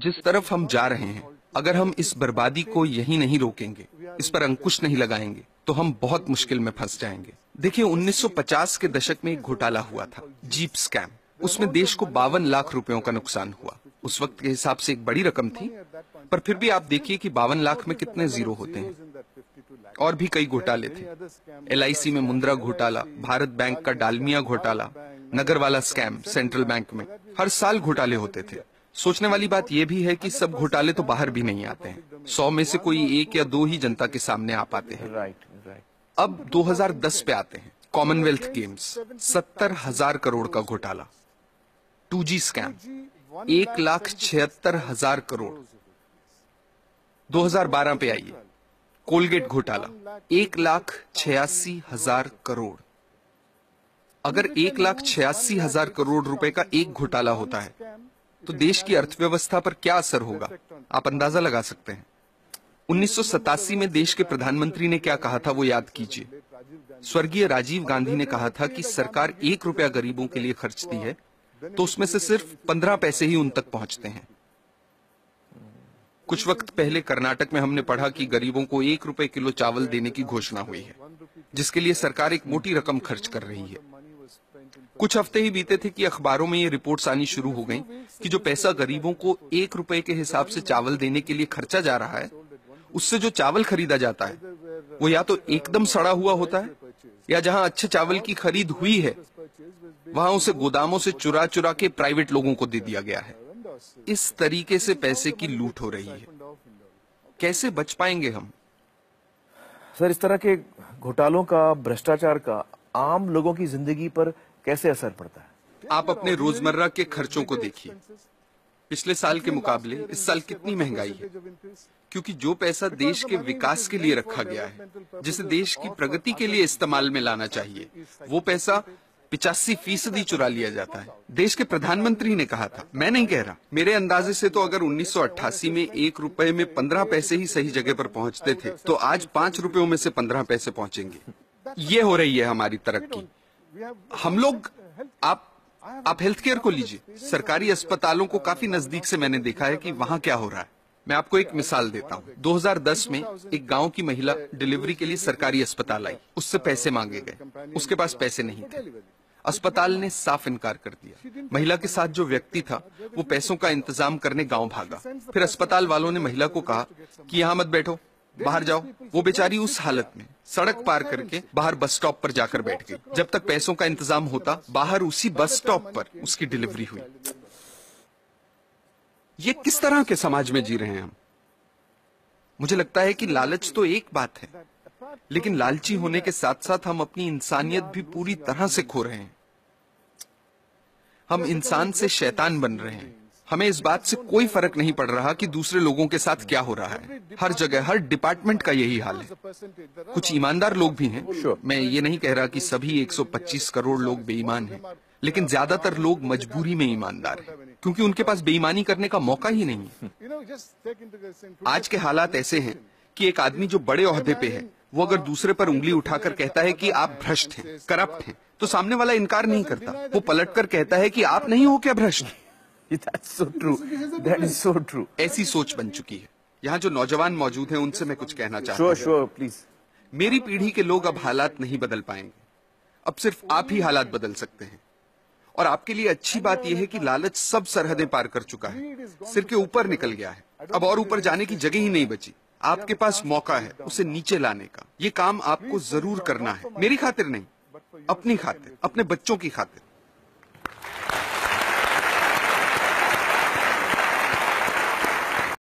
जिस तरफ हम जा रहे हैं, अगर हम इस बर्बादी को यहीं नहीं रोकेंगे, इस पर अंकुश नहीं लगाएंगे, तो हम बहुत मुश्किल में फंस जाएंगे। देखिए, 1950 के दशक में एक घोटाला हुआ था, जीप स्कैम। उसमें देश को 52 लाख रुपयों का नुकसान हुआ। उस वक्त के हिसाब से एक बड़ी रकम थी, पर फिर भी आप देखिए कि 52 लाख में कितने जीरो होते हैं। और भी कई घोटाले थे। LIC में मुंद्रा घोटाला, भारत बैंक का डालमिया घोटाला, नगरवाला स्कैम सेंट्रल बैंक में। हर साल घोटाले होते थे। सोचने वाली बात यह भी है कि सब घोटाले तो बाहर भी नहीं आते हैं। 100 में से कोई 1 या 2 ही जनता के सामने आ पाते हैं। अब 2010 पे आते हैं। कॉमनवेल्थ गेम्स, 70,000 करोड़ का घोटाला। 2G scam, 1,76,000 crore. 2012 पे आइए, कोलगेट घोटाला, 1,86,000 करोड़। अगर 1,86,000 करोड़ रुपए का एक घोटाला होता है, तो देश की अर्थव्यवस्था पर क्या असर होगा, आप अंदाजा लगा सकते हैं। 1987 में देश के प्रधानमंत्री ने क्या कहा था, वो याद कीजिए। स्वर्गीय राजीव गांधी ने कहा था कि सरकार 1 रुपया गरीबों के लिए खर्चती है, तो उसमें से सिर्फ 15 पैसे ही उन तक पहुंचते हैं। कुछ वक्त पहले कर्नाटक में हमने पढ़ा कि गरीबों को 1 रुपए किलो चावल देने की घोषणा हुई है, जिसके लिए सरकार एक मोटी रकम खर्च कर रही है। कुछ हफ्ते ही बीते थे कि अखबारों में ये रिपोर्ट्स आनी शुरू हो गईं कि जो पैसा गरीबों को 1 रुपए के हिसाब से चावल देने के लिए खर्चा जा रहा है, उससे जो चावल खरीदा जाता है, वो या तो एकदम सड़ा हुआ होता है, या जहां अच्छे चावल की खरीद हुई है, वहां उसे गोदामों से चुरा चुरा के प्राइवेट लोगों को दे दिया गया है। इस तरीके से पैसे की लूट हो रही है। कैसे बच पाएंगे हम? सर, इस तरह के घोटालों का, भ्रष्टाचार का आम लोगों की जिंदगी पर कैसे असर पड़ता है? आप अपने रोजमर्रा के खर्चों को देखिए। पिछले साल के मुकाबले इस साल कितनी महंगाई है, क्योंकि जो पैसा देश के विकास के लिए रखा गया है, जिसे देश की प्रगति के लिए इस्तेमाल में लाना चाहिए, वो पैसा 85% चुरा लिया जाता है। देश के प्रधानमंत्री ने कहा था, मैं नहीं कह रहा, मेरे अंदाजे से तो अगर 1988 में 1 रुपए में 15 पैसे ही सही जगह पर पहुंचते थे, तो आज 5 रुपयों में से 15 पैसे पहुंचेंगे। ये हो रही है हमारी तरक्की। हम लोग, आप हेल्थ केयर को लीजिए। सरकारी अस्पतालों को काफी नजदीक से मैंने देखा है कि वहां क्या हो रहा है। मैं आपको एक मिसाल देता हूँ। 2010 में एक गांव की महिला डिलीवरी के लिए सरकारी अस्पताल आई। उससे पैसे मांगे गए, उसके पास पैसे नहीं थे। अस्पताल ने साफ इनकार कर दिया। महिला के साथ जो व्यक्ति था, वो पैसों का इंतजाम करने गांव भागा। फिर अस्पताल वालों ने महिला को कहा कि यहाँ मत बैठो, बाहर जाओ। वो बेचारी उस हालत में सड़क पार करके बाहर बस स्टॉप पर जाकर बैठ गई। जब तक पैसों का इंतजाम होता, बाहर उसी बस स्टॉप पर उसकी डिलीवरी हुई। ये किस तरह के समाज में जी रहे हैं हम? मुझे लगता है कि लालच तो एक बात है, लेकिन लालची होने के साथ साथ हम अपनी इंसानियत भी पूरी तरह से खो रहे हैं। हम इंसान से शैतान बन रहे हैं। हमें इस बात से कोई फर्क नहीं पड़ रहा कि दूसरे लोगों के साथ क्या हो रहा है। हर जगह, हर डिपार्टमेंट का यही हाल है। कुछ ईमानदार लोग भी हैं। मैं ये नहीं कह रहा कि सभी 125 करोड़ लोग बेईमान हैं, लेकिन ज्यादातर लोग मजबूरी में ईमानदार हैं, क्योंकि उनके पास बेईमानी करने का मौका ही नहीं है। आज के हालात ऐसे हैं कि एक आदमी जो बड़े ओहदे पे है, वो अगर दूसरे पर उंगली उठाकर कहता है कि आप भ्रष्ट हैं, करप्ट हैं, तो सामने वाला इनकार नहीं करता। वो पलटकर कहता है कि आप नहीं हो क्या भ्रष्ट? That's so true. That is so true. ऐसी सोच बन चुकी है। यहाँ जो नौजवान मौजूद हैं, उनसे मैं कुछ कहना चाहता हूँ। Sure, please. मेरी पीढ़ी के लोग अब हालात नहीं बदल पाएंगे। अब सिर्फ आप ही हालात बदल सकते हैं। और आपके लिए अच्छी बात यह है कि लालच सब सरहदें पार कर चुका है, सिर के ऊपर निकल गया है। अब और ऊपर जाने की जगह ही नहीं बची। आपके पास मौका है उसे नीचे लाने का। ये काम आपको जरूर करना है, मेरी खातिर नहीं, अपनी खातिर, अपने बच्चों की खातिर।